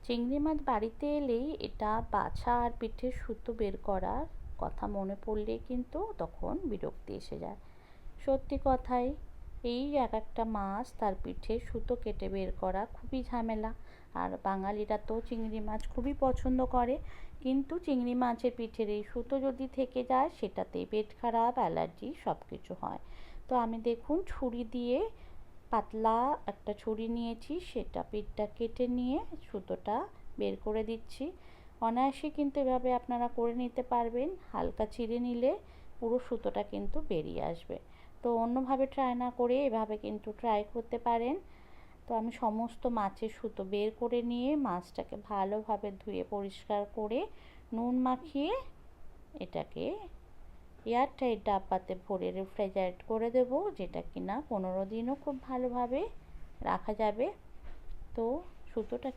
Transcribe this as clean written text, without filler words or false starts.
চিংড়ি মাছ বাড়িতে এলেই এটা বাছা আর পিঠের সুতো বের করার কথা মনে পড়লেই কিন্তু তখন বিরক্তি এসে যায়। সত্যি কথাই, এই এক একটা মাছ তার পিঠের সুতো কেটে বের করা খুবই ঝামেলা। আর বাঙালিরা তো চিংড়ি মাছ খুবই পছন্দ করে, কিন্তু চিংড়ি মাছের পিঠের এই সুতো যদি থেকে যায় সেটাতেই পেট খারাপ, অ্যালার্জি সব কিছু হয়। তো আমি দেখুন ছুরি দিয়ে, পাতলা একটা ছুরি নিয়েছি, সেটা পিঠটা কেটে নিয়ে সুতোটা বের করে দিচ্ছি। অনায়াসে কিন্তু এভাবে আপনারা করে নিতে পারবেন, হালকা চিড়ে নিলে পুরো সুতোটা কিন্তু বেরিয়ে আসবে। তো অন্যভাবে ট্রাই না করে এভাবে কিন্তু ট্রাই করতে পারেন। তো আমি সমস্ত মাছের সুতো বের করে নিয়ে মাছটাকে ভালোভাবে ধুয়ে পরিষ্কার করে নুন মাখিয়ে এটাকে এয়ারটাইট ডাব্বাতে ভরে রেফ্রিজারেট করে দেব, যেটা কিনা 15 দিনও খুব ভালোভাবে রাখা যাবে। তো সুতোটা